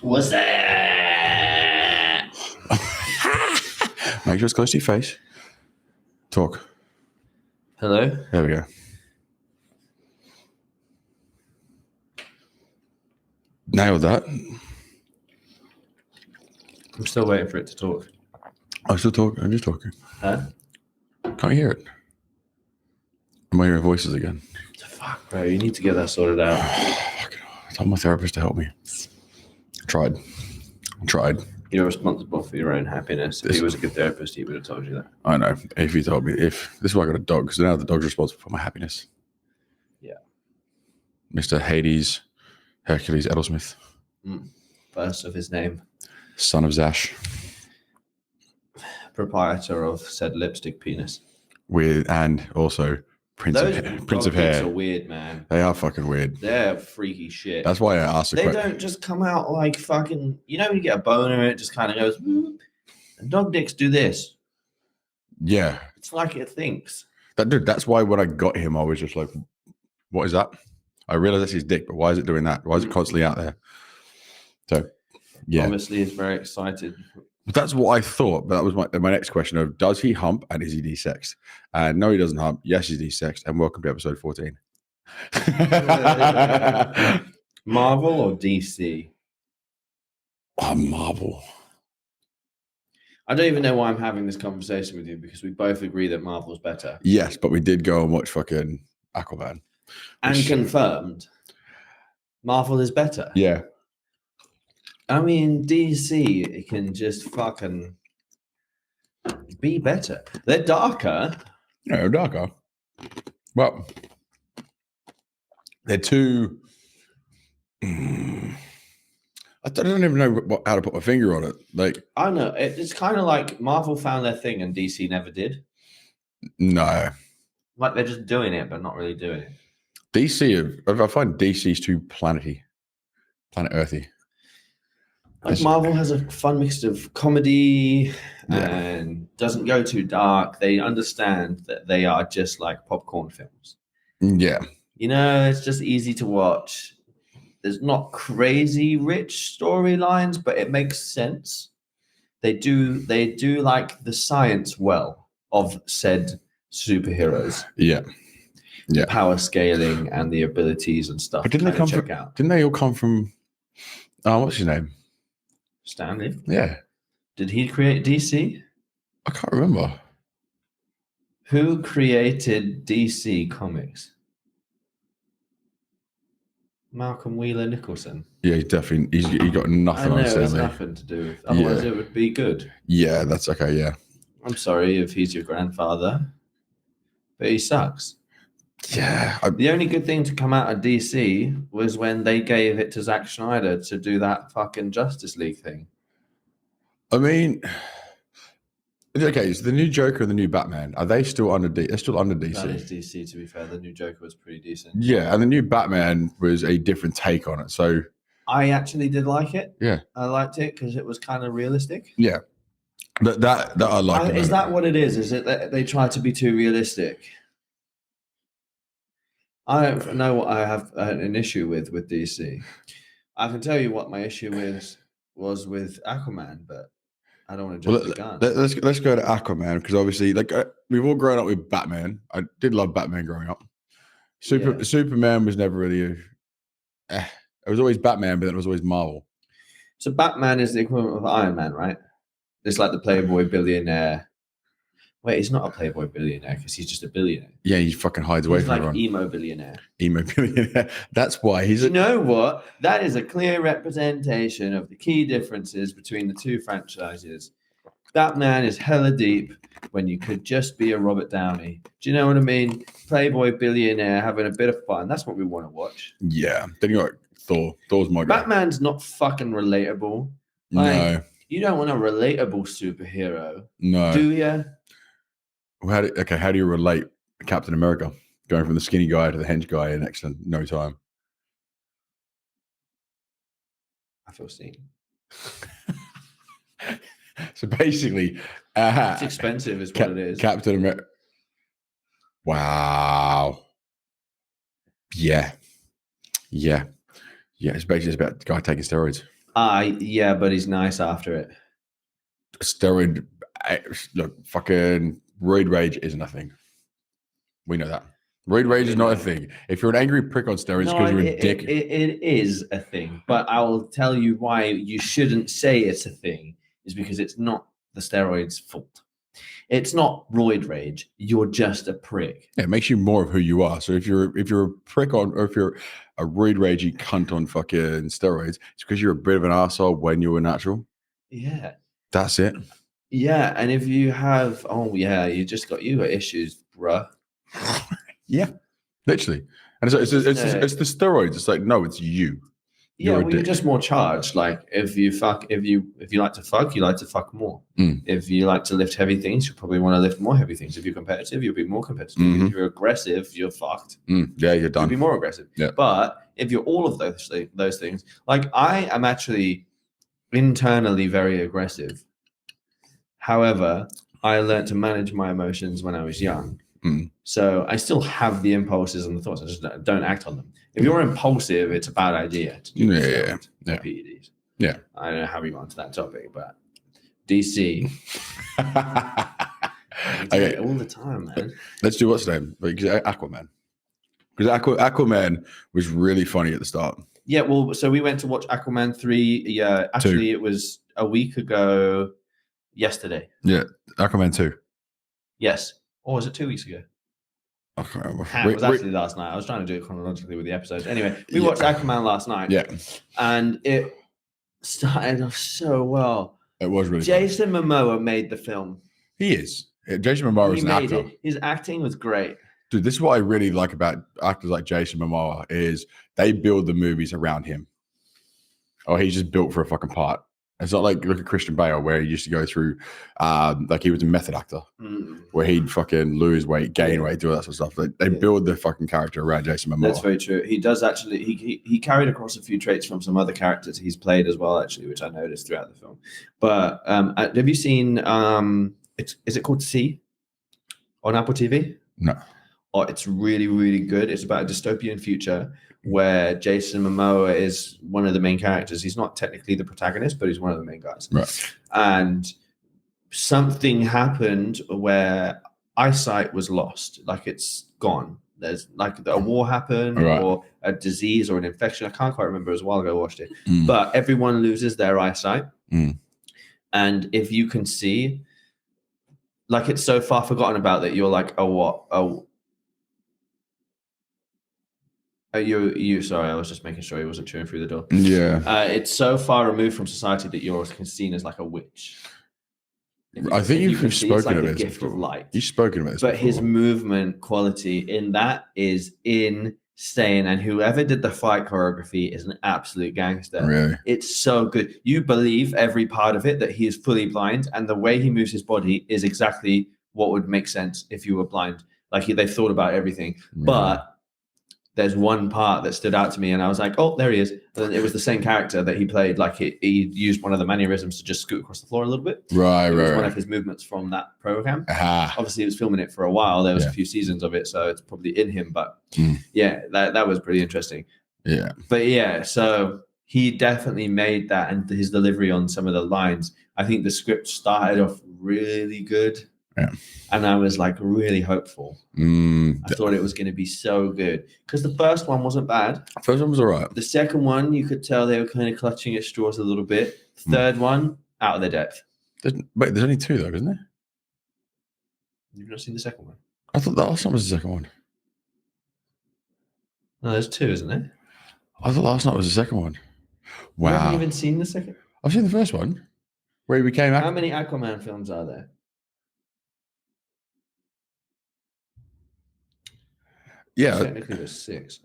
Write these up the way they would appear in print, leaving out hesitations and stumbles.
What's that? Make sure it's close to your face. Talk. Hello? There we go. Nailed that. I'm still waiting for it to talk. I'm still talking. I'm just talking. Huh? Can't hear it. I'm hearing voices again. Fuck, bro. You need to get that sorted out. I told my therapist to help me. Tried. You're responsible for your own happiness. If he was a good therapist, he would have told you that. I know. If he told me, this is why I got a dog, because now the dog's responsible for my happiness. Yeah. Mr. Hades Hercules Edelsmith. First of his name. Son of Zash. Proprietor of said lipstick penis. And also Prince of Hair. Those are weird, man. They are fucking weird. They're freaky shit. That's why I asked the They question. don't just come out like fucking... You know when you get a boner and it just kind of goes... And dog dicks do this. Yeah. It's like it thinks. That's why when I got him, I was just like, what is that? I realized that's his dick, but why is it doing that? Why is it constantly out there? So, yeah. Obviously, he's very excited. That's what I thought, but that was my next question of, does he hump and is he desexed? No, he doesn't hump. Yes, he's desexed. And welcome to episode 14. Marvel or DC? Oh, Marvel. I don't even know why I'm having this conversation with you, because we both agree that Marvel's better. Yes, but we did go and watch fucking Aqua-Man. And confirmed, Marvel is better. Yeah. I mean, DC, it can just fucking be better. They're darker. No, darker. Well, they're too... I don't even know how to put my finger on it. Like, I know. It's kind of like Marvel found their thing and DC never did. No. Like they're just doing it, but not really doing it. DC, I find DC's too planet earthy. Like Marvel has a fun mix of comedy and doesn't go too dark. They understand that they are just like popcorn films. Yeah. You know, it's just easy to watch. There's not crazy rich storylines, but it makes sense. They do like the science well of said superheroes. Yeah. Yeah. The power scaling and the abilities and stuff. But didn't they all come from what's his name? Stanley. Yeah. Did he create DC? I can't remember. Who created DC Comics? Malcolm Wheeler Nicholson. Yeah, he's definitely he got nothing on Stanley. It's nothing to do with. Otherwise, it would be good. Yeah, that's okay. Yeah. I'm sorry if he's your grandfather, but he sucks. Yeah. The only good thing to come out of DC was when they gave it to Zack Snyder to do that fucking Justice League thing. I mean, okay, so the new Joker and the new Batman, are they still under DC? They're still under DC. That is DC, to be fair. The new Joker was pretty decent. Yeah, and the new Batman was a different take on it. So I actually did like it. Yeah. I liked it because it was kind of realistic. Yeah. That I like. Is that what it is? Is it that they try to be too realistic? I don't know what I have an issue with DC. I can tell you what my issue was with Aquaman, but I don't want to jump the gun. Let's go to Aquaman, because obviously, like, we've all grown up with Batman. I did love Batman growing up. Superman was never really. It was always Batman, but then it was always Marvel. So Batman is the equivalent of Iron Man, right? It's like the playboy billionaire. Wait, he's not a playboy billionaire because he's just a billionaire. Yeah, he fucking hides away from everyone. Emo billionaire. Emo billionaire. That's why he's. You know what? That is a clear representation of the key differences between the two franchises. Batman is hella deep when you could just be a Robert Downey. Do you know what I mean? Playboy billionaire having a bit of fun. That's what we want to watch. Yeah. Then you got Thor. Thor's my guy. Batman's not fucking relatable. No. You don't want a relatable superhero. No. Do you? Well, how do you relate Captain America going from the skinny guy to the hench guy in no time? I feel seen. So basically, it's expensive, is what it is. Captain America. Wow. Yeah. It's basically about the guy taking steroids. Yeah, but he's nice after it. Steroid, look, fucking roid rage isn't a thing. We know that. Roid rage is not a thing. If you're an angry prick on steroids because you're a dick. It is a thing, but I will tell you why you shouldn't say it's a thing is because it's not the steroids' fault. It's not roid rage. You're just a prick. Yeah, it makes you more of who you are. So if you're a prick on, or if you're a roid ragey cunt on fucking steroids, it's because you're a bit of an asshole when you were natural. Yeah. That's it. Yeah, and if you have, you got issues, bruh. Yeah, literally. And it's the steroids. It's like, no, it's you. You're just more charged. Like if you like to fuck, you like to fuck more. If you like to lift heavy things, you probably want to lift more heavy things. If you're competitive, you'll be more competitive. If you're aggressive, you're fucked. Yeah, you're done. You'll be more aggressive. Yeah. But if you're all of those things, like I am actually internally very aggressive. However, I learned to manage my emotions when I was young. So I still have the impulses and the thoughts. I just don't act on them. If you're impulsive, it's a bad idea to do PEDs. Yeah. I don't know how we got onto that topic, but DC. Okay. All the time, man. Let's do what's the name? Aquaman. Because Aquaman was really funny at the start. Yeah, well, so we went to watch Aquaman 3. Yeah, actually, it was a week ago yesterday. Yeah, Aquaman 2. Yes. Or was it 2 weeks ago? I can't remember. It was actually last night. I was trying to do it chronologically with the episodes. Anyway, we watched Aquaman last night. Yeah. And it started off so well. It was really Jason Momoa made the film. He is. Jason Momoa is an actor. His acting was great. Dude, this is what I really like about actors like Jason Momoa is they build the movies around him. Oh, he's just built for a fucking part. It's not like look at Christian Bale where he used to go through like he was a method actor where he'd fucking lose weight, gain weight, do all that sort of stuff. They build the fucking character around Jason Momoa. That's very true. He does actually he carried across a few traits from some other characters he's played as well, actually, which I noticed throughout the film. But have you seen is it called C on Apple TV? No. Oh, it's really, really good. It's about a dystopian future where Jason Momoa is one of the main characters. He's not technically the protagonist, but he's one of the main guys. Right. And something happened where eyesight was lost, like it's gone. There's like a war happened or a disease or an infection. I can't quite remember. It was a while ago I watched it. But everyone loses their eyesight. And if you can see, like it's so far forgotten about that you're like, sorry, I was just making sure he wasn't chewing through the door. Yeah. It's so far removed from society that you're seen as like a witch. I think you've spoken about this gift of light. You've spoken about this But before. his movement quality in that is insane. And whoever did the fight choreography is an absolute gangster. Really? It's so good. You believe every part of it that he is fully blind, and the way he moves his body is exactly what would make sense if you were blind. Like they've thought about everything. Really? But there's one part that stood out to me and I was like, oh, there he is. And it was the same character that he played. Like he used one of the mannerisms to just scoot across the floor a little bit. Right. One of his movements from that program. Obviously, he was filming it for a while. There was a few seasons of it, so it's probably in him. But yeah, that was pretty interesting. Yeah. But yeah, so he definitely made that, and his delivery on some of the lines. I think the script started off really good. Yeah. And I was like really hopeful. I thought it was going to be so good because the first one wasn't bad. First one was all right. The second one, you could tell they were kind of clutching at straws a little bit. Third one, out of their depth. There's only two though, isn't there? You've not seen the second one? I thought the last one was the second one. No, there's two, isn't there? I thought last night was the second one. Wow. You haven't even seen the second? I've seen the first one. Where he became How many Aquaman films are there? Yeah. Technically there's 6.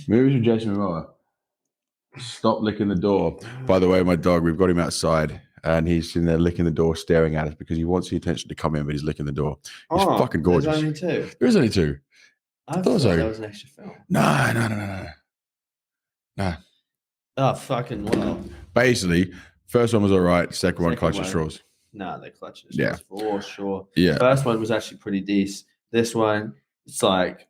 Movies with Jason Momoa. Stop licking the door. By the way, my dog, we've got him outside and he's in there licking the door, staring at us because he wants the attention to come in, but he's licking the door. He's fucking gorgeous. There's only 2. There is only 2. I thought that was an extra film. No. Oh, fucking well. Basically, first one was all right. Second one, clutch at straws. Nah, they clutch at straws for sure. Yeah. First one was actually pretty decent. This one, it's like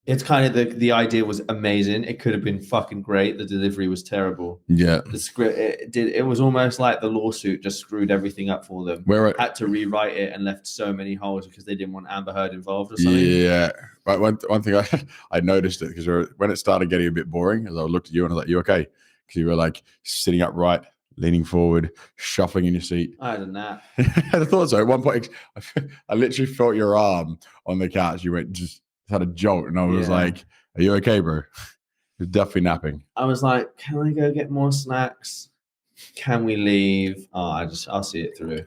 it's kind of the idea was amazing. It could have been fucking great. The delivery was terrible. Yeah. The script it was almost like the lawsuit just screwed everything up for them. Had to rewrite it and left so many holes because they didn't want Amber Heard involved or something. Yeah. But one thing I noticed it because when it started getting a bit boring, as I looked at you and I was like, "You okay?" Because you were like sitting upright, leaning forward, shuffling in your seat. I had a nap. I thought so. At one point, I literally felt your arm on the couch. You went just had a jolt, and I was like, "Are you okay, bro?" You're definitely napping. I was like, "Can I go get more snacks? Can we leave?" Oh, I'll see it through.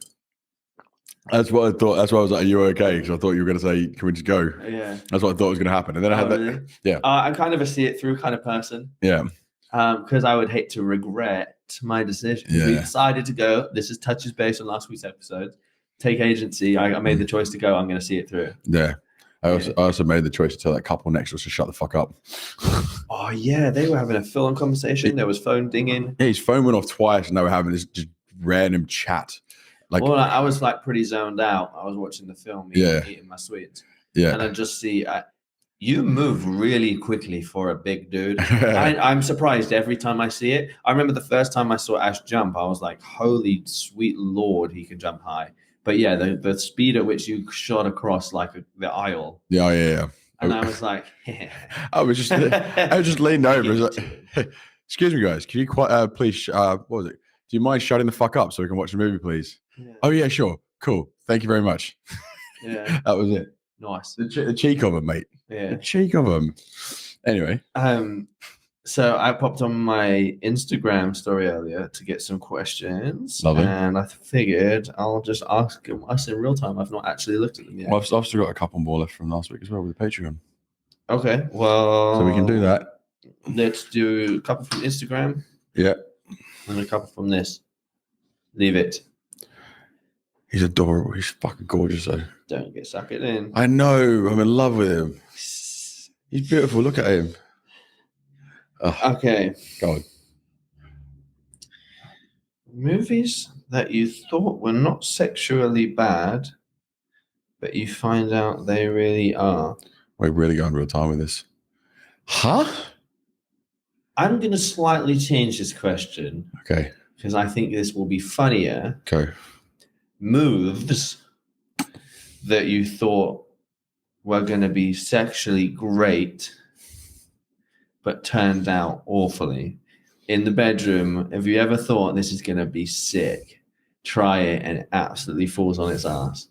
That's what I thought. That's why I was like, "Are you okay?" Because I thought you were going to say, "Can we just go?" Yeah. That's what I thought was going to happen. And then I had really? that. Yeah. I'm kind of a see it through kind of person. Yeah. Because I would hate to regret my decision. Yeah. We decided to go. This is touches based on last week's episode. Take agency. I made the choice to go. I'm going to see it through. Yeah. I also made the choice to tell that couple next to us to shut the fuck up. Oh, yeah. They were having a full-on conversation. There was phone dinging. Yeah, his phone went off twice and they were having this just random chat. I was like pretty zoned out. I was watching the film, eating my sweets. Yeah. And I just see, you move really quickly for a big dude. I'm surprised every time I see it. I remember the first time I saw Ash jump, I was like, holy sweet Lord, he can jump high. But yeah, the speed at which you shot across like the aisle. Yeah. And I was like, I was just leaned over. I was like, excuse me, guys, can you please, what was it? Do you mind shutting the fuck up so we can watch the movie, please? Yeah. Oh, yeah, sure. Cool. Thank you very much. Yeah. That was it. Nice. The cheek of him, mate. Yeah. The cheek of him. Anyway. So I popped on my Instagram story earlier to get some questions. Lovely. And I figured I'll just ask us in real time. I've not actually looked at them yet. Well, I've still got a couple more left from last week as well with the Patreon. Okay. Well. So we can do that. Let's do a couple from Instagram. Yeah. And a couple from this. Leave it. He's adorable. He's fucking gorgeous, though. Don't get sucked in. I know. I'm in love with him. He's beautiful. Look at him. Oh, okay. Go on. Movies that you thought were not sexually bad, but you find out they really are. We're really going real time with this. Huh? I'm going to slightly change this question. Okay. Because I think this will be funnier. Okay. Moves that you thought were going to be sexually great, but turned out awfully. In the bedroom, have you ever thought this is going to be sick? Try it and it absolutely falls on its ass.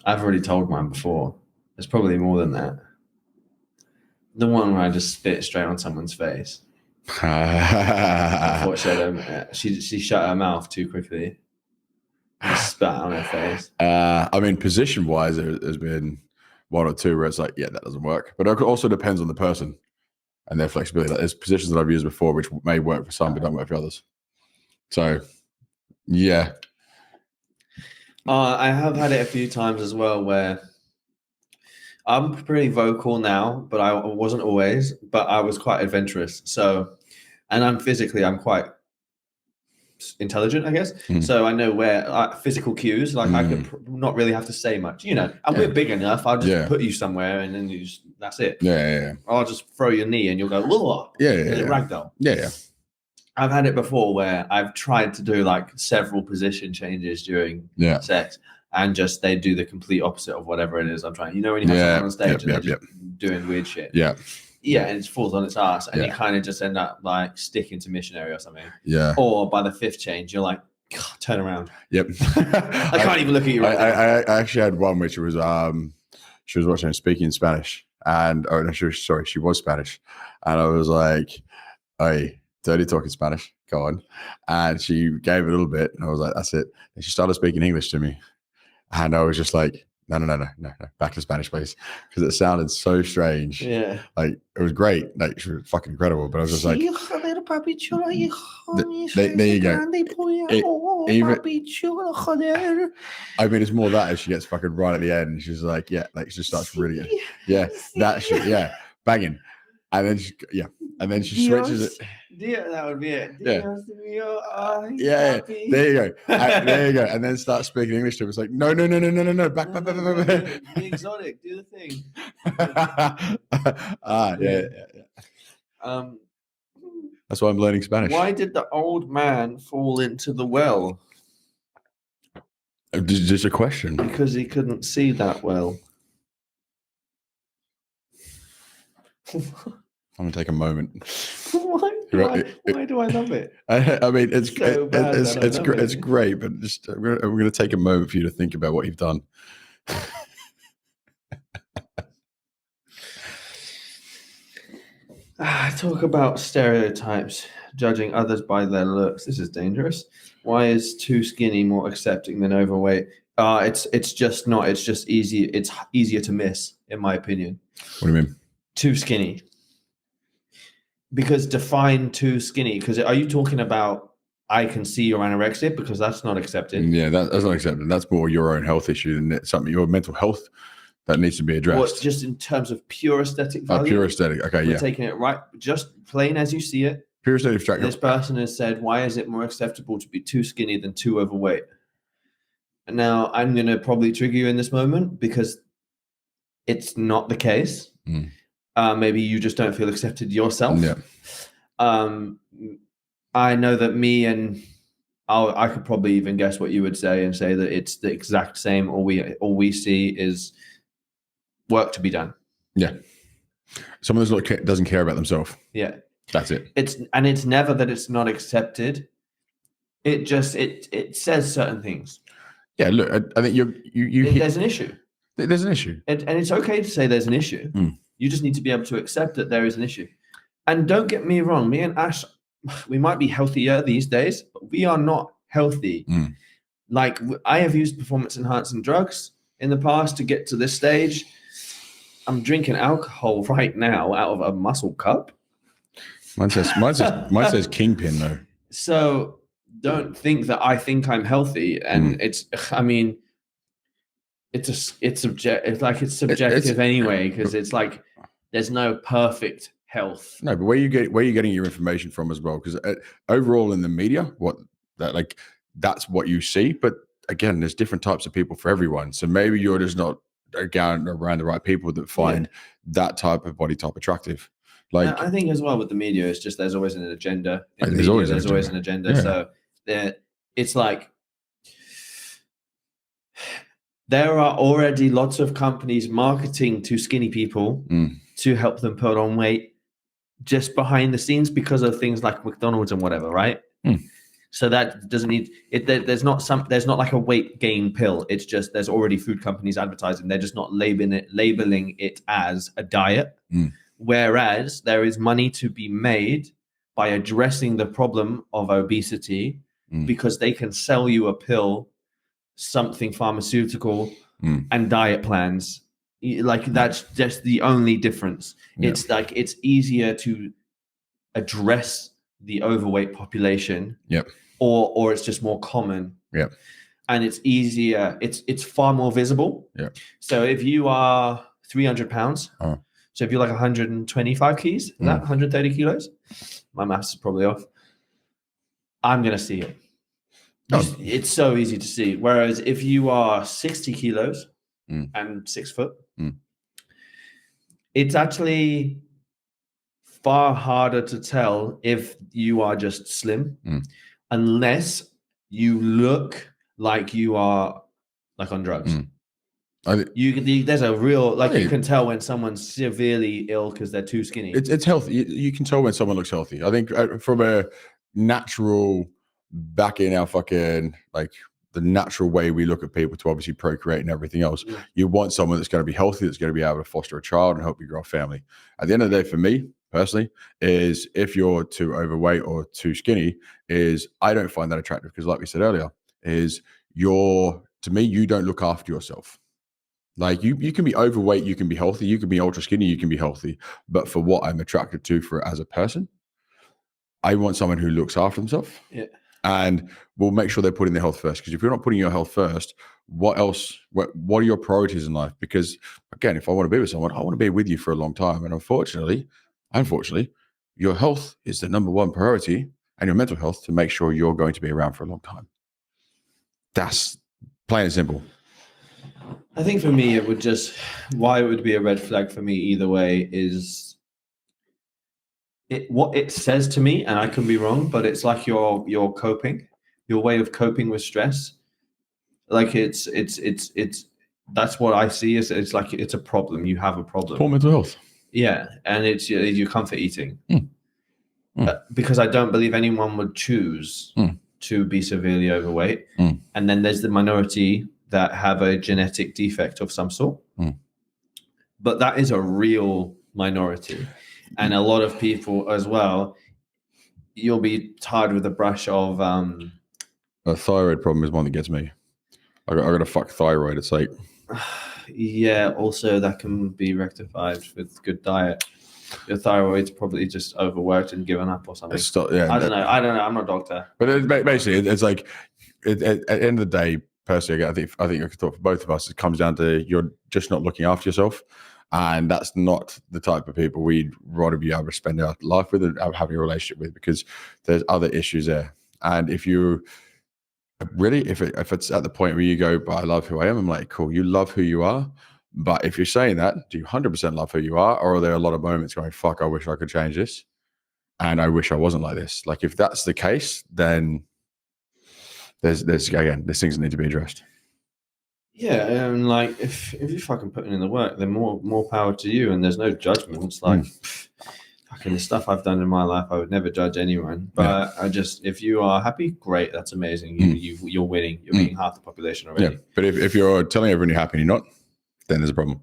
I've already told mine before. There's probably more than that. The one where I just spit straight on someone's face. I thought she shut her mouth too quickly. Just spat on her face. I mean, position-wise, there's been one or two where it's like, yeah, that doesn't work. But it also depends on the person and their flexibility. Like, there's positions that I've used before which may work for some but don't work for others. So, yeah. I have had it a few times as well where I'm pretty vocal now, but I wasn't always, but I was quite adventurous. So, and I'm quite intelligent, I guess. So I know where physical cues, like I could not really have to say much, and we're big enough. I'll just put you somewhere and then that's it. Yeah. I'll just throw your knee and you'll go, whoa. Yeah. Ragdoll. Yeah. I've had it before where I've tried to do like several position changes during sex and just they do the complete opposite of whatever it is I'm trying. When you have someone on stage and they're just doing weird shit. Yeah. Yeah, and it falls on its ass, and you kind of just end up like sticking to missionary or something. Yeah. Or by the fifth change, you're like, turn around. Yep. I can't even look at you. I actually had one which was she was watching speaking in Spanish, and she was Spanish, and I was like, "Hey, dirty talking Spanish, go on," and she gave it a little bit, and I was like, "That's it." And she started speaking English to me, and I was just like, No. Back to Spanish, please. Because it sounded so strange. Yeah. Like, it was great. Like, she was fucking incredible. But I was just like, there you go. I mean, it's more that as she gets fucking right at the end. She's like, she just starts really, that shit, banging. And then she switches it. That would be it. Yeah. Dios mío, ay, Yeah, papi. there you go. There you go. And then start speaking English to him. It's like, no. Back. Be exotic. Do the thing. Yeah. That's why I'm learning Spanish. Why did the old man fall into the well? Just a question. Because he couldn't see that well. I'm gonna take a moment. Why do I love it? I mean, it's So bad that I love it's it. great, but just we're gonna take a moment for you to think about what you've done. Talk about stereotypes, judging others by their looks. This is dangerous. Why is too skinny more accepting than overweight? It's just not. It's just easy. It's easier to miss, in my opinion. What do you mean? Too skinny. Because define too skinny. Because are you talking about I can see you're anorexic? Because that's not accepted. Yeah, that's not accepted. That's more your own health issue than it's something your mental health that needs to be addressed. Well, just in terms of pure aesthetic value. Pure aesthetic. Okay, We're taking it right, just plain as you see it. Pure aesthetic. This person has said, why is it more acceptable to be too skinny than too overweight? And now I'm going to probably trigger you in this moment because it's not the case. Maybe you just don't feel accepted yourself. Yeah. I know that me and I could probably even guess what you would say and say that it's the exact same. All we see is work to be done. Yeah. Someone that doesn't care about themselves. Yeah. That's it. It's never that it's not accepted. It just it says certain things. Yeah, look, I think there's an issue. There's an issue. And it's okay to say there's an issue. You just need to be able to accept that there is an issue. And don't get me wrong, me and Ash, we might be healthier these days, but we are not healthy. Like I have used performance enhancing drugs in the past to get to this stage. I'm drinking alcohol right now out of a muscle cup. Mine says Kingpin though. So don't think that I think I'm healthy, and it's subjective anyway, because it's like there's no perfect health. No, but where you getting your information from as well? Because overall in the media, that's what you see. But again, there's different types of people for everyone. So maybe you're just not around the right people that find that type of body type attractive. Like I think as well with the media, it's just there's always an agenda. There's always an agenda. Yeah. So it's like there are already lots of companies marketing to skinny people to help them put on weight just behind the scenes because of things like McDonald's and whatever, right? So that doesn't need it. There's not like a weight gain pill. It's just there's already food companies advertising. They're just not labeling it as a diet. Whereas there is money to be made by addressing the problem of obesity because they can sell you a pill, something pharmaceutical, and diet plans. Like that's just the only difference. Yeah. It's like it's easier to address the overweight population. Yep. Or it's just more common. Yep. And it's easier. It's far more visible. Yeah. So if you are 300 pounds, so if you're like 125 keys, is that 130 kilos? My maths is probably off. I'm going to see it. It's so easy to see. Whereas if you are 60 kilos and 6 foot, it's actually far harder to tell if you are just slim unless you look like you are like on drugs. There's a real you can tell when someone's severely ill because they're too skinny. It's healthy. You can tell when someone looks healthy. I think from a natural back in our fucking the natural way we look at people to obviously procreate and everything else. You want someone that's going to be healthy, that's going to be able to foster a child and help you grow a family. At the end of the day, for me personally, is if you're too overweight or too skinny, I don't find that attractive because, like we said earlier, to me, you don't look after yourself. Like you can be overweight, you can be healthy, you can be ultra skinny, you can be healthy. But for what I'm attracted to as a person, I want someone who looks after themselves. Yeah. And we'll make sure they're putting their health first. Because if you're not putting your health first, what else? What are your priorities in life? Because again, if I want to be with someone, I want to be with you for a long time. And unfortunately, your health is the number one priority and your mental health to make sure you're going to be around for a long time. That's plain and simple. I think for me, why it would be a red flag for me either way is what it says to me, and I can be wrong, but it's like your coping, your way of coping with stress. Like it's that's what I see. It's like it's a problem. You have a problem. Poor mental health. Yeah, and it's your comfort eating. Because I don't believe anyone would choose to be severely overweight. And then there's the minority that have a genetic defect of some sort. But that is a real minority. And a lot of people as well, you'll be tarred with a brush of... a thyroid problem is one that gets me. I got a fuck thyroid. It's like... Yeah, also that can be rectified with good diet. Your thyroid's probably just overworked and given up or something. I don't know. I'm not a doctor. But basically, it's like at the end of the day, personally, I think I could talk for both of us. It comes down to you're just not looking after yourself, and that's not the type of people we'd rather be able to spend our life with and having a relationship with, because there's other issues there. And if you really, if it's at the point where you go, but I love who I am, I'm like, cool, you love who you are. But if you're saying that, do you 100% love who you are? Or are there a lot of moments going, fuck, I wish I could change this. And I wish I wasn't like this. Like, if that's the case, then there's things that need to be addressed. Yeah, and like if you're fucking putting in the work, then more power to you, and there's no judgments. Like fucking the stuff I've done in my life, I would never judge anyone. But if you are happy, great, that's amazing. You're winning. You're beating half the population already. Yeah, but if you're telling everyone you're happy and you're not, then there's a problem.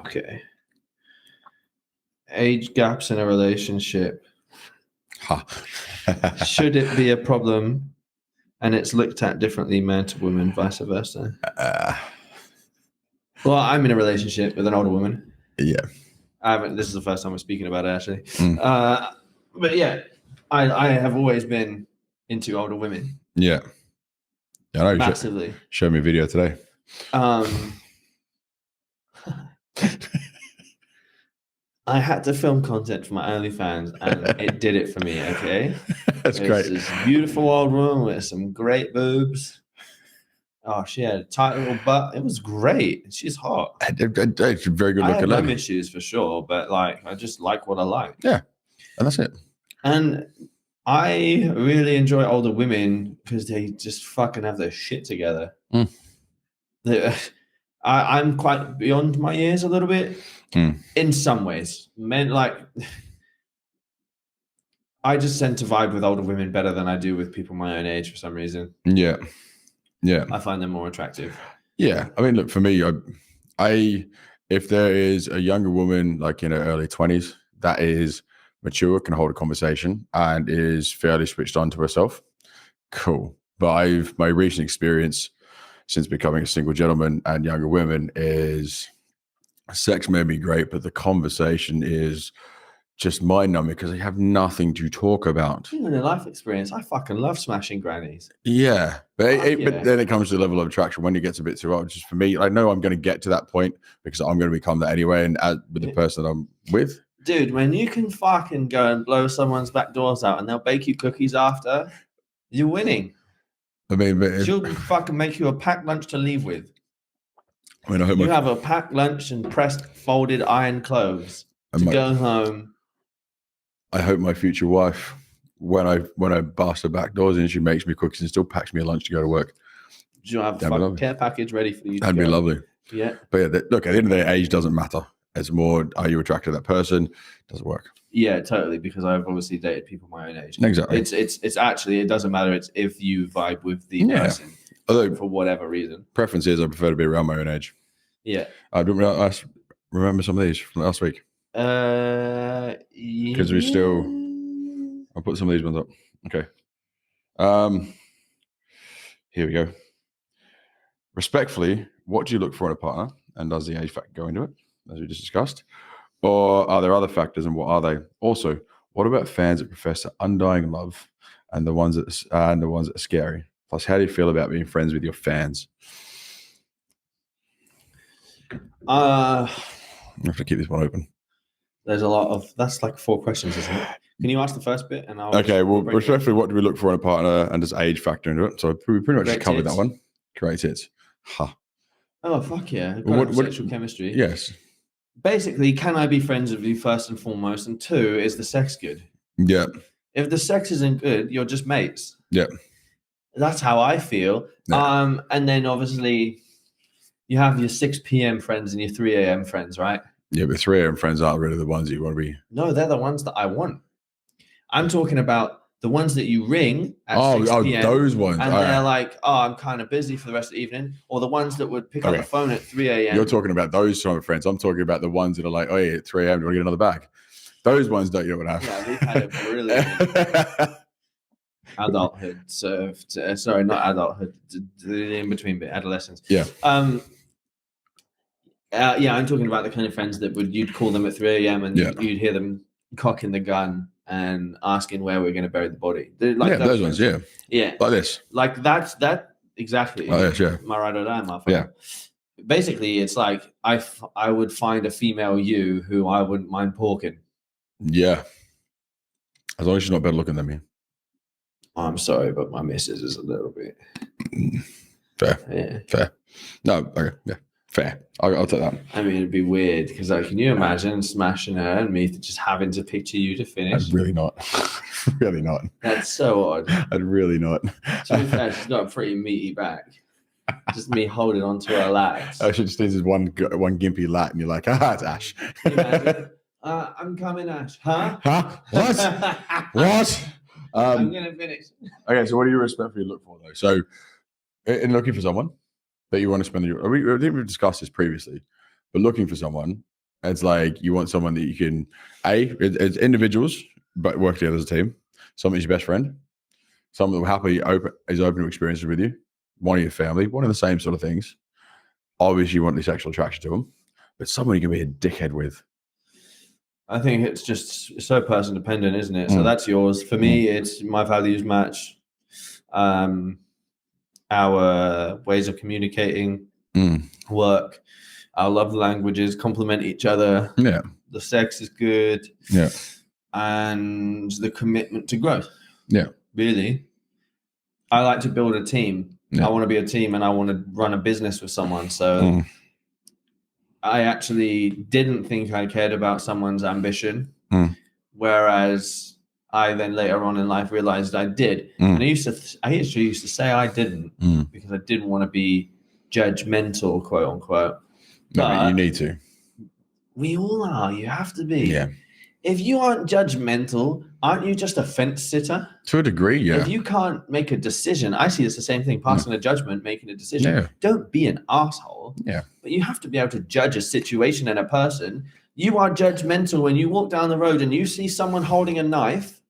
Okay. Age gaps in a relationship. Should it be a problem? And it's looked at differently, man to women, vice versa. Well, I'm in a relationship with an older woman. Yeah. This is the first time we're speaking about it, actually. But yeah, I have always been into older women. Yeah. Yeah, I know. Massively. Show me a video today. I had to film content for my OnlyFans, and it did it for me. Okay, that's great. This beautiful old woman with some great boobs. Oh, she had a tight little butt. It was great. She's hot. It's a very good looking. I have no issues for sure, but like I just like what I like. Yeah, and that's it. And I really enjoy older women because they just fucking have their shit together. I'm quite beyond my years a little bit in some ways. Men, like, I just tend to vibe with older women better than I do with people my own age for some reason. Yeah. Yeah. I find them more attractive. Yeah. I mean, look, for me, if there is a younger woman, like in her early 20s, that is mature, can hold a conversation, and is fairly switched on to herself, cool. But my recent experience since becoming a single gentleman and younger women is sex may be great, but the conversation is just mind-numbing because they have nothing to talk about. Even in life experience, I fucking love smashing grannies. Yeah. But then it comes to the level of attraction when it gets a bit too old. Just for me, I know I'm going to get to that point because I'm going to become that anyway, and with the person that I'm with. Dude, when you can fucking go and blow someone's back doors out and they'll bake you cookies after, you're winning. I mean, she'll fucking make you a packed lunch to leave with. I mean, I hope you have a packed lunch and pressed, folded, iron clothes to go home. I hope my future wife, when I bust her back doors in, she makes me cookies and still packs me a lunch to go to work. You'll have a fucking care package ready for you. That'd be lovely. Yeah. But yeah, look, at the end of the day, age doesn't matter. It's more, are you attracted to that person? Does it work? Yeah, totally. Because I've obviously dated people my own age. Exactly. It's actually, it doesn't matter. It's if you vibe with the person. Although, for whatever reason. Preference is I prefer to be around my own age. Yeah. I don't remember some of these from last week. Because we're still. I'll put some of these ones up. Okay. Here we go. Respectfully, what do you look for in a partner, and does the age factor go into it, as we just discussed? Or are there other factors, and what are they? Also, what about fans that profess undying love and the ones that are scary? Plus, how do you feel about being friends with your fans? I have to keep this one open. There's a lot of that's like 4 questions, isn't it? Can you ask the first bit and I'll Okay, well, break it. respectfully, what do we look for in a partner, and does age factor into it? So we pretty much Great just covered tits. that one. Great tits. Ha. Oh fuck yeah! Well, Got sexual chemistry. Yes. Basically, can I be friends with you first and foremost? And 2, is the sex good? Yeah. If the sex isn't good, you're just mates. Yeah. That's how I feel. Yeah. And then obviously you have your 6 p.m. friends and your 3 a.m. friends, right? Yeah, but 3 a.m. friends aren't really the ones that you want to be. No, they're the ones that I want. I'm talking about the ones that you ring at 6 p.m. those ones. And they're like, oh, I'm kind of busy for the rest of the evening. Or the ones that would pick up the phone at 3 a.m. You're talking about those kind of friends. I'm talking about the ones that are like, oh, yeah, at 3 a.m. do you want to get another bag? Those ones don't you want to have. Yeah, we've had a brilliant adulthood. Sorry, not adulthood. In between bit, adolescence. Yeah. Yeah, I'm talking about the kind of friends that you'd call them at 3 a.m. and you'd hear them cocking the gun and asking where we're going to bury the body. Like those ones, yeah. Yeah. Like this. Like that, exactly. Like this, yeah. Am I right or die, motherfucker? Yeah. Basically, it's like I would find a female you who I wouldn't mind porking. Yeah. As long as she's not better looking than me. I'm sorry, but my missus is a little bit... Fair. Yeah. Fair. No, okay, yeah. Fair. I'll take that. I mean, it'd be weird because, can you imagine smashing her and me just having to picture you to finish? I'd really not. Really not. That's so odd. I'd really not. To be fair, she's got a pretty meaty back. Just me holding onto her lats. I should just need this one gimpy lat, and you're like, it's Ash. I'm coming, Ash. Huh? What? What? I'm gonna finish. Okay, so what do you respectfully look for though? So, in looking for someone that you want to spend I think we've discussed this previously, but looking for someone, it's like you want someone that you can it's individuals but work together as a team. Someone who's your best friend, someone that will happily is open to experiences with you, one of your family, one of the same sort of things. Obviously, you want the sexual attraction to them, but someone you can be a dickhead with. I think it's just so person dependent, isn't it? So that's yours. For me, it's my values match. Our ways of communicating, work, our love languages complement each other. Yeah. The sex is good. Yeah. And the commitment to growth. Yeah. Really. I like to build a team. Yeah. I want to be a team and I want to run a business with someone. So I actually didn't think I cared about someone's ambition. Whereas I then later on in life realized I did. And I actually used to say I didn't because I didn't want to be judgmental, quote unquote. No, you need to. We all are. You have to be. Yeah. If you aren't judgmental, aren't you just a fence sitter? To a degree, yeah. If you can't make a decision, I see it's the same thing, passing a judgment, making a decision. Yeah. Don't be an asshole. Yeah. But you have to be able to judge a situation and a person. You are judgmental when you walk down the road and you see someone holding a knife.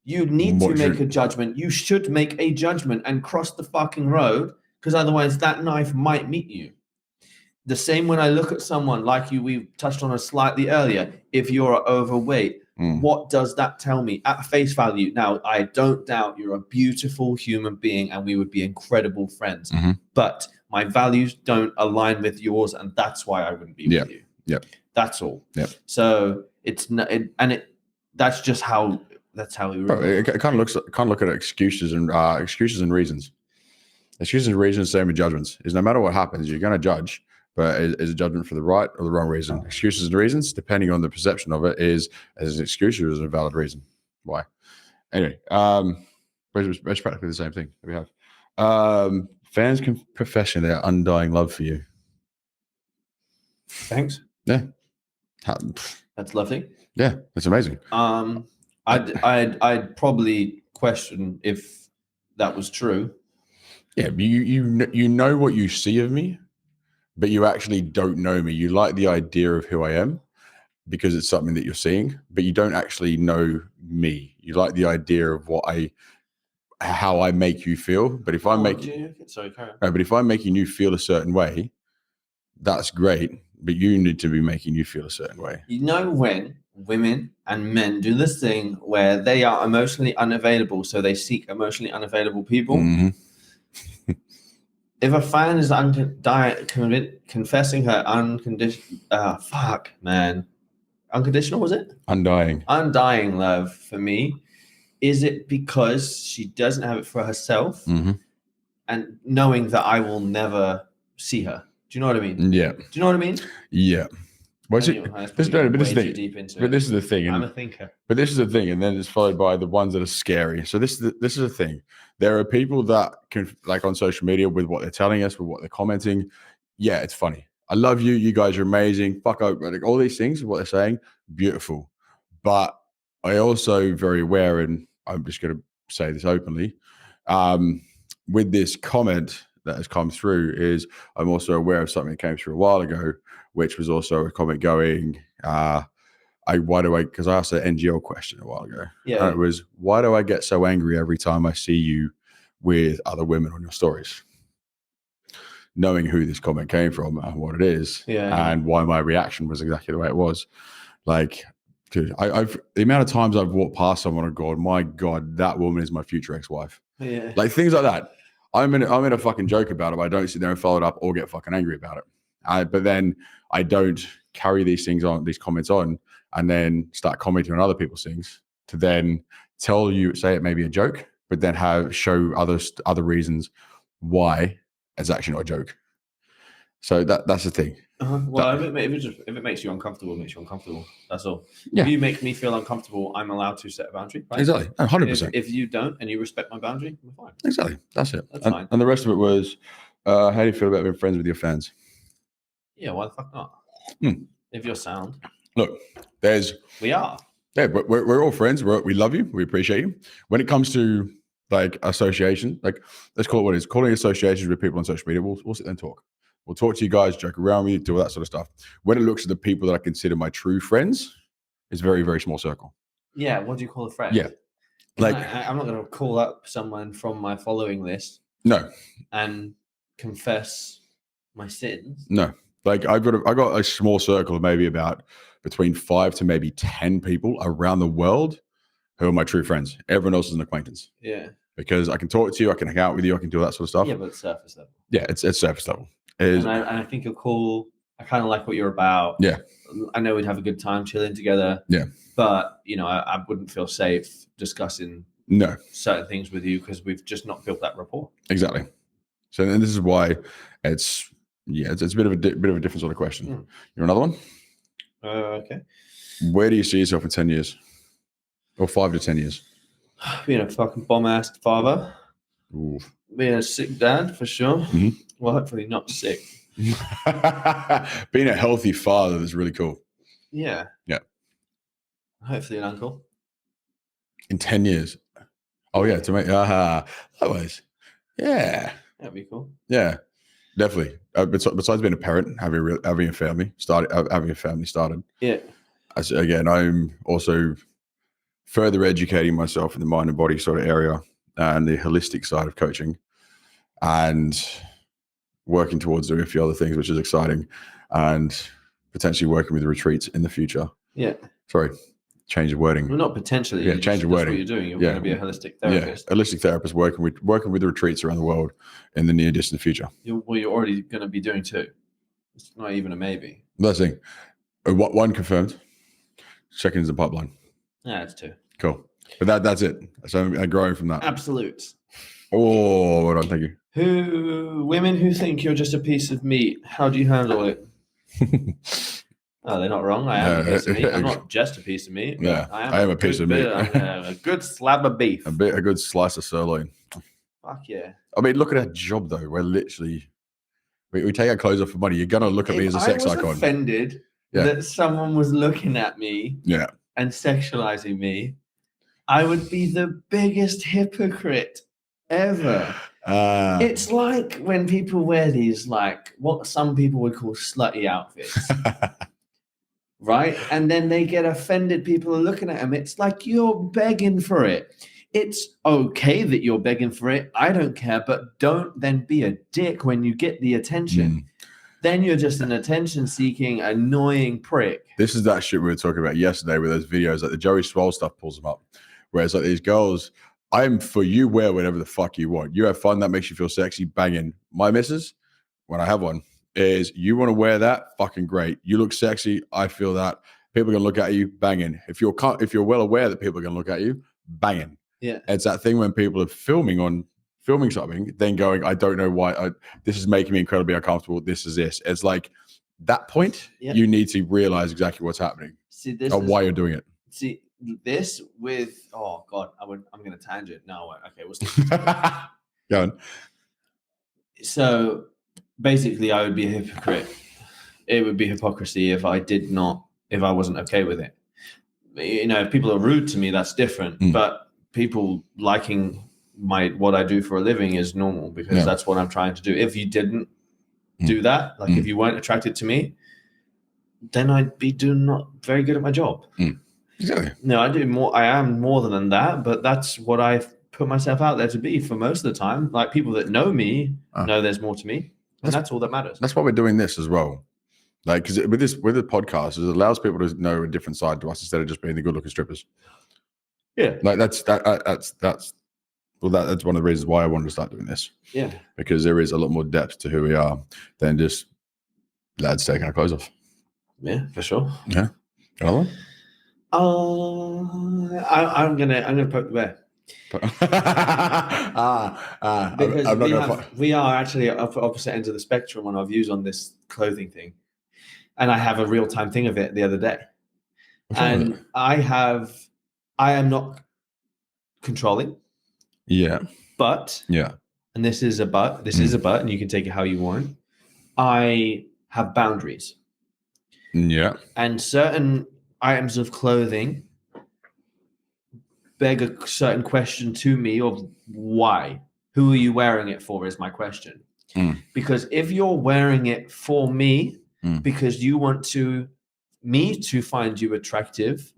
You need to make a judgment. You should make a judgment and cross the fucking road because otherwise that knife might meet you. The same when I look at someone like you, we touched on it slightly earlier. If you're overweight, what does that tell me at face value? Now, I don't doubt you're a beautiful human being and we would be incredible friends. But my values don't align with yours, and that's why I wouldn't be with you. Yeah, that's all. Yeah. So it's not, that's just how we roll. It kind of look at excuses and reasons. Excuses and reasons, same with judgments. Is no matter what happens, you're going to judge. But is a judgment for the right or the wrong reason? Excuses and reasons, depending on the perception of it, is as an excuse or as a valid reason. Why? Anyway, it's practically the same thing that we have. Fans can profess their undying love for you. Thanks. Yeah. That's lovely. Yeah, that's amazing. I'd probably question if that was true. Yeah, you know what you see of me, but you actually don't know me. You like the idea of who I am because it's something that you're seeing, but you don't actually know me. You like the idea of how I make you feel. But if I'm making you feel a certain way, that's great. But you need to be making you feel a certain way. You know when women and men do this thing where they are emotionally unavailable, so they seek emotionally unavailable people. if a fan is confessing her unconditional, was it? Undying love for me, is it because she doesn't have it for herself and knowing that I will never see her? Do you know what I mean? Yeah. Do you know what I mean? Yeah. Well, this is the thing. I'm a thinker. But this is the thing, and then it's followed by the ones that are scary. So this is the thing. There are people that can, like, on social media, with what they're telling us, with what they're commenting. Yeah, it's funny. I love you. You guys are amazing. Fuck up. Like, all these things, what they're saying, beautiful. But I also very aware, and I'm just going to say this openly, with this comment that has come through, is I'm also aware of something that came through a while ago, which was also a comment going, because I asked an NGL question a while ago. Yeah. And it was, why do I get so angry every time I see you with other women on your stories? Knowing who this comment came from and what it is, and why my reaction was exactly the way it was. Like, dude, I've the amount of times I've walked past someone and gone, my God, that woman is my future ex-wife. Yeah. Like, things like that. I'm in a fucking joke about it, but I don't sit there and follow it up or get fucking angry about it. But then I don't carry these comments on, and then start commenting on other people's things to then say it may be a joke, but then show other reasons why it's actually not a joke. So that's the thing. Well, if it makes you uncomfortable, it makes you uncomfortable. That's all. Yeah. If you make me feel uncomfortable, I'm allowed to set a boundary. Right? Exactly. 100%. If you don't and you respect my boundary, we're fine. Exactly. That's it. That's fine. And the rest of it was, how do you feel about being friends with your fans? Yeah, why the fuck not? If you're sound. Look, we are. Yeah, but we're all friends. We love you. We appreciate you. When it comes to, like, association, like, let's call it what it is. Calling associations with people on social media, we'll sit there and talk. We'll talk to you guys, joke around with you, do all that sort of stuff. When it looks at the people that I consider my true friends, it's very, very small circle. Yeah, what do you call a friend? Yeah. Like, I'm not going to call up someone from my following list. No. And confess my sins. No. Like, I got a small circle of maybe about between 5 to maybe 10 people around the world who are my true friends. Everyone else is an acquaintance. Yeah. Because I can talk to you, I can hang out with you, I can do that sort of stuff. Yeah, but it's surface level. Yeah, it's surface level. And I think you're cool. I kind of like what you're about. Yeah. I know we'd have a good time chilling together. Yeah. But, I wouldn't feel safe discussing certain things with you because we've just not built that rapport. Exactly. So then this is why it's a bit of a different sort of question. You want another one? Okay. Where do you see yourself in 10 years? Or 5 to 10 years? Being a fucking bomb-ass father. Ooh. Being a sick dad, for sure. Mm-hmm. Well, hopefully not sick. Being a healthy father is really cool. Yeah. Yeah. Hopefully an uncle. In 10 years. Oh, yeah. To make otherwise. Yeah. That'd be cool. Yeah. Definitely. Besides being a parent, having a family started. Yeah. Again, I'm also further educating myself in the mind and body sort of area and the holistic side of coaching, and working towards doing a few other things, which is exciting, and potentially working with retreats in the future. Yeah. Sorry, change of wording. Well, not potentially. Yeah, change of wording. That's what you're doing. You're going to be a holistic therapist. Yeah, holistic therapist working with the retreats around the world in the near distant future. You're already going to be doing 2. It's not even a maybe. That's the thing. One confirmed. Second is the pipeline. Yeah, it's 2. Cool. But that's it. So I'm growing from that. Absolute. Oh, well done. Thank you. Women who think you're just a piece of meat, how do you handle it? Oh, they're not wrong. I am a piece of meat. I'm not just a piece of meat. Yeah, I am a piece of meat. A good slab of beef. A good slice of sirloin. Fuck yeah. I mean, look at our job, though. We're literally... We take our clothes off for money. You're going to look at me as a sex icon. I was offended that someone was looking at me and sexualizing me, I would be the biggest hypocrite ever. It's like when people wear these, like, what some people would call slutty outfits. Right? And then they get offended. People are looking at them. It's like you're begging for it. It's okay that you're begging for it. I don't care. But don't then be a dick when you get the attention. Then you're just an attention-seeking, annoying prick. This is that shit we were talking about yesterday with those videos. Like the Joey Swole stuff pulls them up. Whereas like these girls I'm for you. Wear whatever the fuck you want. You have fun. That makes you feel sexy. Banging. My missus, when I have one, is you want to wear that? Fucking great. You look sexy. I feel that. People are gonna look at you. Banging. If you're well aware that people are gonna look at you, banging. Yeah. It's that thing when people are filming something, then going, I don't know why. This is making me incredibly uncomfortable. This is this. It's like that point. Yeah. You need to realize exactly what's happening. See, this or is why you're doing it. See this with oh god, I'm gonna tangent. No, okay, we'll stick. Go on. So basically, I would be a hypocrite. It would be hypocrisy if I wasn't okay with it. You know, if people are rude to me, that's different. But people liking what I do for a living is normal because that's what I'm trying to do. If you didn't do that, like if you weren't attracted to me, then I'd be doing not very good at my job. Exactly. No, I do more. I am more than that, but that's what I've put myself out there to be for most of the time. Like people that know me know there's more to me, and that's all that matters. That's why we're doing this as well. Like, because with the podcast, it allows people to know a different side to us instead of just being the good-looking strippers. Yeah, like that's one of the reasons why I wanted to start doing this. Yeah, because there is a lot more depth to who we are than just lads taking our clothes off. Yeah, for sure. Yeah, another one. I'm gonna poke the bear. Because we are actually at opposite ends of the spectrum on our views on this clothing thing, and I have a real time thing of it the other day, and I am not controlling. Yeah, but and this is a but. This is a but, and you can take it how you want. I have boundaries. Yeah, and certain items of clothing beg a certain question to me of why. Who are you wearing it for is my question. Because if you're wearing it for me because you want me to find you attractive,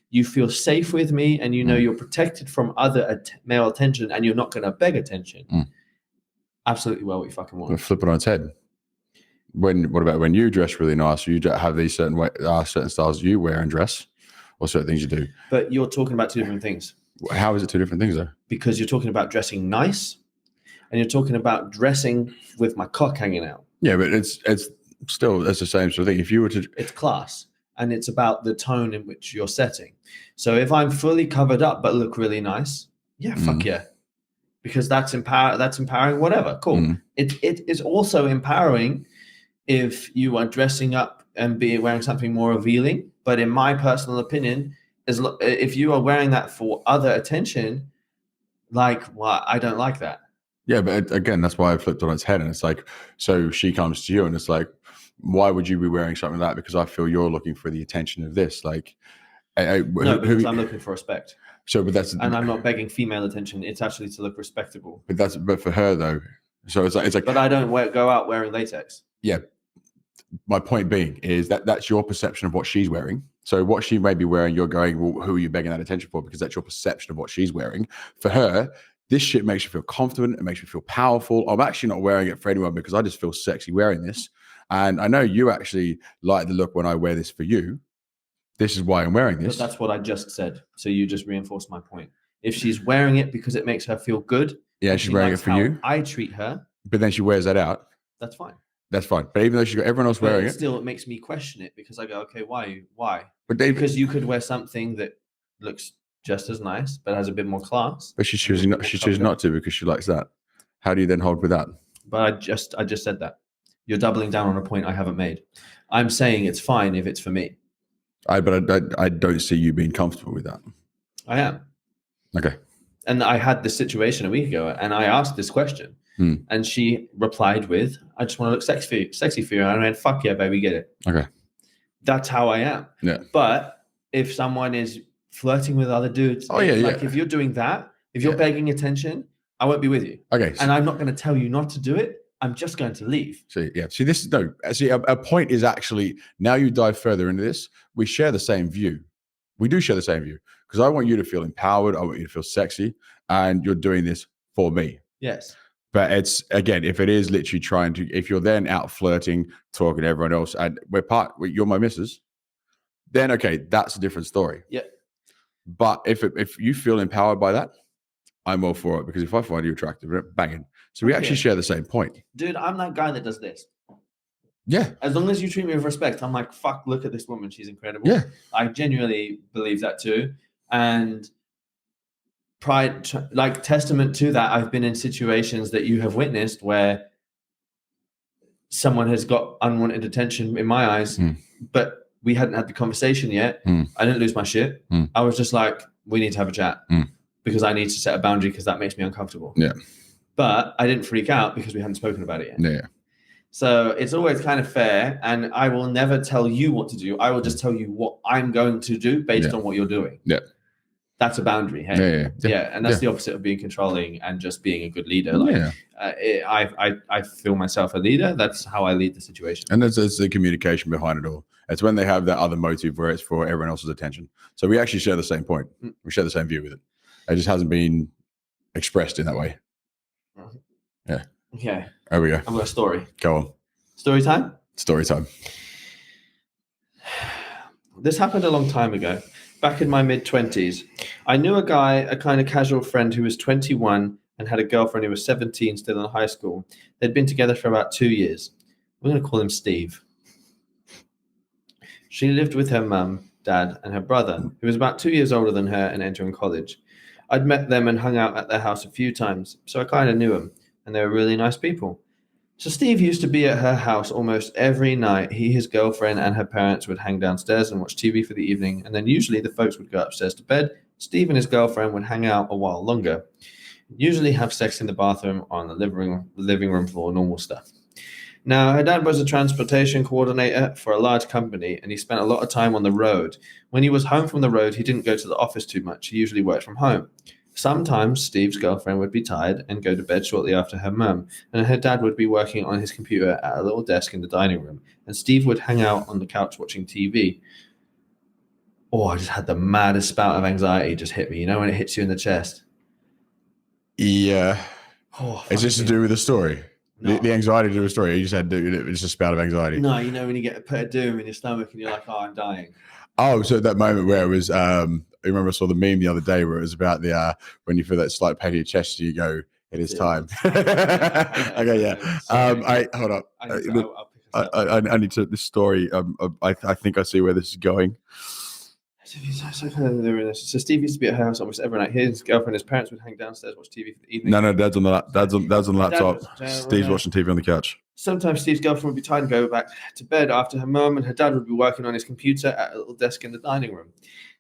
you feel safe with me and you know you're protected from other male attention and you're not going to beg attention, absolutely well what you fucking want. Flip it on its head. What about when you dress really nice? You have these certain styles you wear and dress, or certain things you do. But you're talking about two different things. How is it two different things though? Because you're talking about dressing nice, and you're talking about dressing with my cock hanging out. Yeah, but it's still the same sort of thing. If you were to, it's class, and it's about the tone in which you're setting. So if I'm fully covered up but look really nice, fuck yeah. Because that's empowering. Whatever, cool. It is also empowering if you are dressing up and wearing something more revealing. But in my personal opinion, if you are wearing that for other attention, I don't like that. Yeah, but again, that's why I flipped on its head. And it's like, so she comes to you and it's like, why would you be wearing something like that? Because I feel you're looking for the attention of this. Like, because I'm looking for respect. And I'm not begging female attention. It's actually to look respectable. But for her though, so it's like. But I don't go out wearing latex. Yeah. My point being is that's your perception of what she's wearing. So what she may be wearing, you're going, well, who are you begging that attention for? Because that's your perception of what she's wearing. For her, this shit makes you feel confident. It makes you feel powerful. I'm actually not wearing it for anyone because I just feel sexy wearing this. And I know you actually like the look when I wear this for you. This is why I'm wearing this. But that's what I just said. So you just reinforced my point. If she's wearing it because it makes her feel good. Yeah, she's wearing it for you. I treat her. But then she wears that out. That's fine. That's fine. But even though she's got everyone else wearing it. Still, it makes me question it because I go, okay, why? Because you could wear something that looks just as nice, but has a bit more class. But she's choosing not to because she likes that. How do you then hold with that? But I just said that. You're doubling down on a point I haven't made. I'm saying it's fine if it's for me. But I don't see you being comfortable with that. I am. Okay. And I had this situation a week ago, and I asked this question. And she replied with, I just want to look sexy for you. And I went, fuck yeah, baby, get it. Okay. That's how I am. Yeah. But if someone is flirting with other dudes, if you're doing that, if you're begging attention, I won't be with you. Okay. And I'm not going to tell you not to do it. I'm just going to leave. A point is actually, now you dive further into this, we share the same view. We do share the same view because I want you to feel empowered. I want you to feel sexy. And you're doing this for me. Yes. But it's, again, if it is literally if you're then out flirting, talking to everyone else, and you're my missus, then okay, that's a different story. Yeah. But if you feel empowered by that, I'm all for it because if I find you attractive, banging. So we actually share the same point. Dude, I'm that guy that does this. Yeah. As long as you treat me with respect, I'm like, fuck, look at this woman. She's incredible. Yeah. I genuinely believe that too. And pride, like testament to that, I've been in situations that you have witnessed where someone has got unwanted attention in my eyes, but we hadn't had the conversation yet. I didn't lose my shit. I was just like, we need to have a chat because I need to set a boundary because that makes me uncomfortable. Yeah. But I didn't freak out because we hadn't spoken about it yet. Yeah. So it's always kind of fair. And I will never tell you what to do. I will just tell you what I'm going to do based on what you're doing. Yeah. That's a boundary. Hey? Yeah. And that's the opposite of being controlling and just being a good leader. Like, I feel myself a leader. That's how I lead the situation. And there's the communication behind it all. It's when they have that other motive where it's for everyone else's attention. So we actually share the same point. We share the same view with it. It just hasn't been expressed in that way. Yeah. Okay. There we go. I've got a story. Go on. Story time? Story time. This happened a long time ago. Back in my mid-20s, I knew a guy, a kind of casual friend who was 21 and had a girlfriend who was 17, still in high school. They'd been together for about 2 years. We're going to call him Steve. She lived with her mum, dad, and her brother, who was about 2 years older than her and entering college. I'd met them and hung out at their house a few times, so I kind of knew them, and they were really nice people. So Steve used to be at her house almost every night. He, his girlfriend, and her parents would hang downstairs and watch TV for the evening, and then usually the folks would go upstairs to bed. Steve and his girlfriend would hang out a while longer, usually have sex in the bathroom or on the living room floor, normal stuff. Now, her dad was a transportation coordinator for a large company, and he spent a lot of time on the road. When he was home from the road, he didn't go to the office too much. He usually worked from home. Sometimes Steve's girlfriend would be tired and go to bed shortly after her mum, and her dad would be working on his computer at a little desk in the dining room, and Steve would hang out on the couch watching TV. Oh, I just had the maddest spout of anxiety just hit me. You know when it hits you in the chest? Yeah. Oh, is this to do with the story? No. The anxiety to do with the story? You just had it's a spout of anxiety. No, you know when you get a pit of doom in your stomach and you're like, oh, I'm dying. Oh, so that moment where it was, I remember I saw the meme the other day where it was about the when you feel that slight pain in your chest, you go, it is time. Okay, yeah. Hold up. I need to, this story, I think I see where this is going. So Steve used to be at her house almost every night. His girlfriend, his parents would hang downstairs, watch TV for the evening. No, Dad's on the laptop. Steve's watching TV on the couch. Sometimes Steve's girlfriend would be tired and go back to bed after her mum, and her dad would be working on his computer at a little desk in the dining room.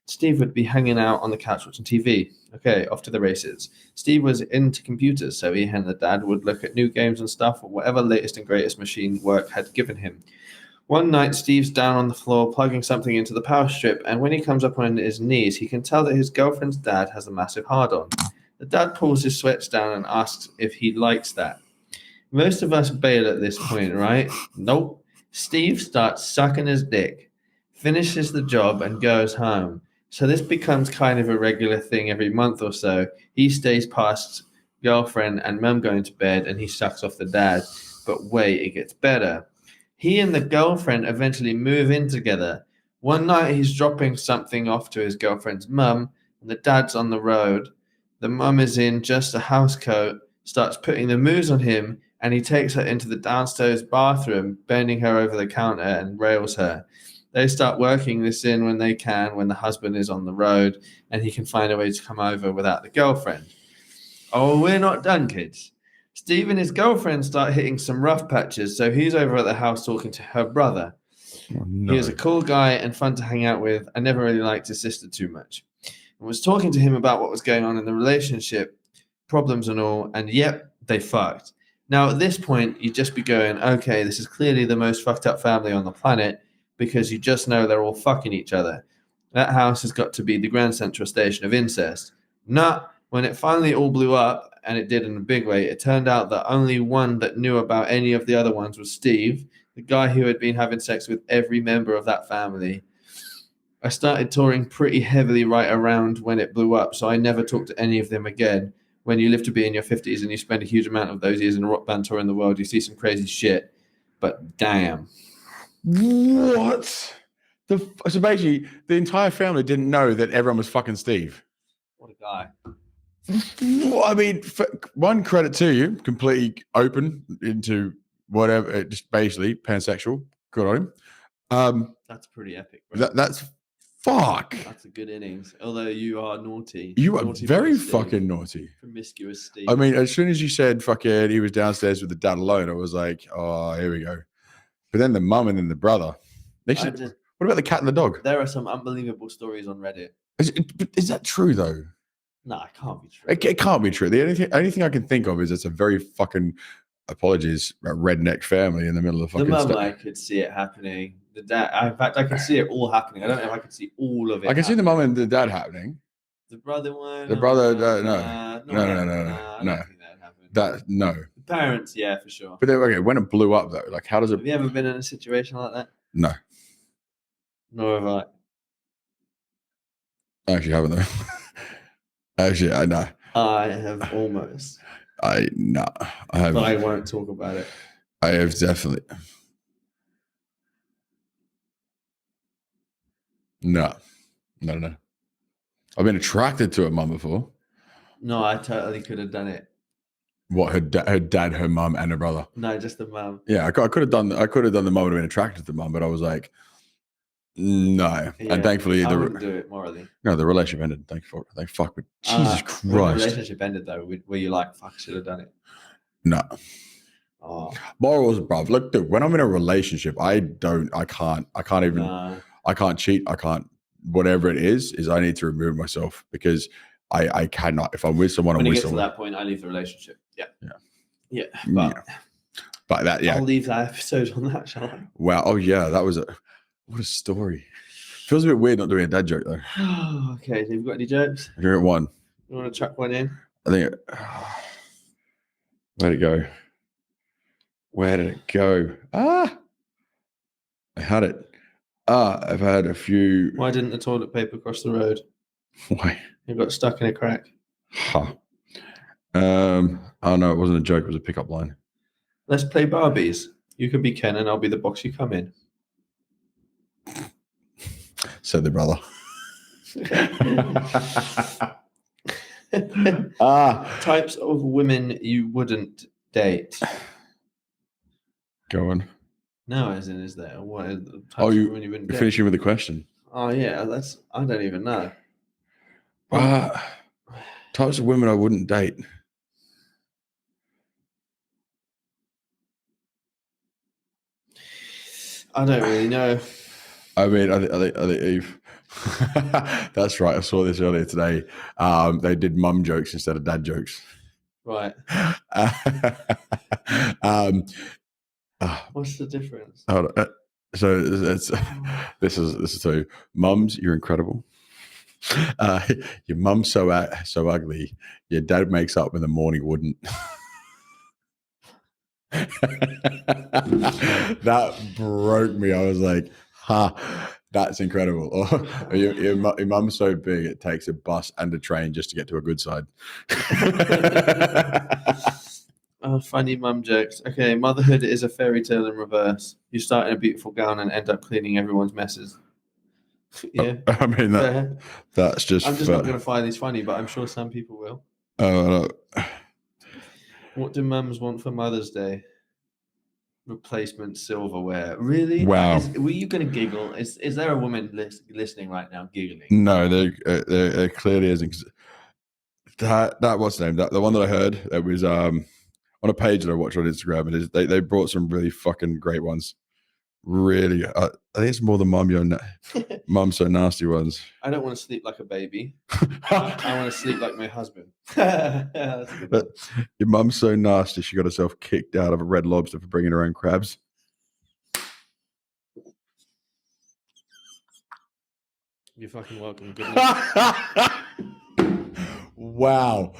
Steve would be hanging out on the couch watching TV. Okay, off to the races. Steve was into computers, so he and the dad would look at new games and stuff, or whatever latest and greatest machine work had given him. One night, Steve's down on the floor plugging something into the power strip, and when he comes up on his knees, he can tell that his girlfriend's dad has a massive hard-on. The dad pulls his sweats down and asks if he likes that. Most of us bail at this point, right? Nope. Steve starts sucking his dick, finishes the job, and goes home. So this becomes kind of a regular thing every month or so. He stays past girlfriend and mum going to bed, and he sucks off the dad. But wait, it gets better. He and the girlfriend eventually move in together. One night he's dropping something off to his girlfriend's mum, and the dad's on the road. The mum is in just a house coat, starts putting the moves on him, and he takes her into the downstairs bathroom, bending her over the counter and rails her. They start working this in when they can, when the husband is on the road, and he can find a way to come over without the girlfriend. Oh, we're not done, kids. Steve and his girlfriend start hitting some rough patches, so he's over at the house talking to her brother. Oh, no. He was a cool guy and fun to hang out with. I never really liked his sister too much. I was talking to him about what was going on in the relationship, problems and all, and yep, they fucked. Now, at this point, you'd just be going, okay, this is clearly the most fucked up family on the planet, because you just know they're all fucking each other. That house has got to be the Grand Central Station of incest. Nah, when it finally all blew up, and it did in a big way, it turned out that only one that knew about any of the other ones was Steve, the guy who had been having sex with every member of that family. I started touring pretty heavily right around when it blew up, so I never talked to any of them again. When you live to be in your 50s and you spend a huge amount of those years in a rock band touring the world, you see some crazy shit. But damn. What? So basically, the entire family didn't know that everyone was fucking Steve. What a guy. Well, I mean, one credit to you, completely open into whatever, just basically pansexual. Good on him. That's pretty epic, bro. That's fuck. That's a good innings. Although you are naughty. You are Naughty very boy Steve. fucking naughty. Promiscuous Steve. I mean, as soon as you said fucking he was downstairs with the dad alone, I was like, oh, here we go. But then the mum and then the brother. What about the cat and the dog? There are some unbelievable stories on Reddit. Is that true though? No, it can't be true. It can't be true. The only thing I can think of is it's a very fucking, apologies, redneck family in the middle of fucking the mum, I could see it happening. The dad, in fact, I could see it all happening. I don't know if I could see all of it. I can see the mum and the dad happening. The brother one. The brother, no. I don't think that happened. No. The parents, yeah, for sure. But then, okay, when it blew up though, like how does it? Have you ever been in a situation like that? No. Nor have I. I actually haven't though. Actually, I know. I have almost. I have. But I won't talk about it. I have definitely. No. I've been attracted to a mum before. No, I totally could have done it. What, her dad, her mum, and her brother? No, just the mum. Yeah, I could have done the mum and been attracted to the mum, but I was like, no. Yeah, and thankfully, I wouldn't do it morally. No, the relationship ended. Thank fuck. But Jesus Christ. When the relationship ended though, were you like, fuck, should have done it? No. Oh. Morals, bruv. Look, dude, when I'm in a relationship, I can't cheat. I can't, whatever it is I need to remove myself because I cannot. If I'm with someone, when I'm it with gets someone. to that point, I leave the relationship. Yeah. But that, yeah. I'll leave that episode on that, shall I? Wow. Oh yeah, what a story. Feels a bit weird not doing a dad joke though. Okay, so you've got any jokes? I got one. You want to chuck one in? I think. Where'd it go? Where did it go? I had it. I've had a few. Why didn't the toilet paper cross the road? Why? It got stuck in a crack. Huh. Oh no, it wasn't a joke. It was a pickup line. Let's play Barbies. You could be Ken and I'll be the box you come in. Said the brother. Types of women you wouldn't date. Go on. No, as in, is there? What are the types Oh, of women you wouldn't you're date? finishing with the question. Oh yeah, I don't even know. Types of women I wouldn't date. I don't really know. I mean, I think that's right. I saw this earlier today. They did mum jokes instead of dad jokes. Right. What's the difference? Hold on. So this is so mums, you're incredible. Your mum's so ugly. Your dad makes up when the morning wouldn't. That broke me. I was like, that's incredible. Or your mum's so big it takes a bus and a train just to get to a good side. Oh, funny mum jokes. Okay, motherhood is a fairy tale in reverse. You start in a beautiful gown and end up cleaning everyone's messes. Yeah. I mean, that's just... I'm just not going to find these funny, but I'm sure some people will. Oh, no. What do mums want for Mother's Day? Replacement silverware. Really? Wow. Were you going to giggle? Is there a woman listening right now giggling? No, there clearly isn't. That what's the name? The one that I heard, it was on a page that I watched on Instagram. And they brought some really fucking great ones. Really, I think it's more the mum so nasty ones. I don't want to sleep like a baby. I want to sleep like my husband. That's a good one. Your mum's so nasty, she got herself kicked out of a Red Lobster for bringing her own crabs. You're fucking welcome. Good night. Wow,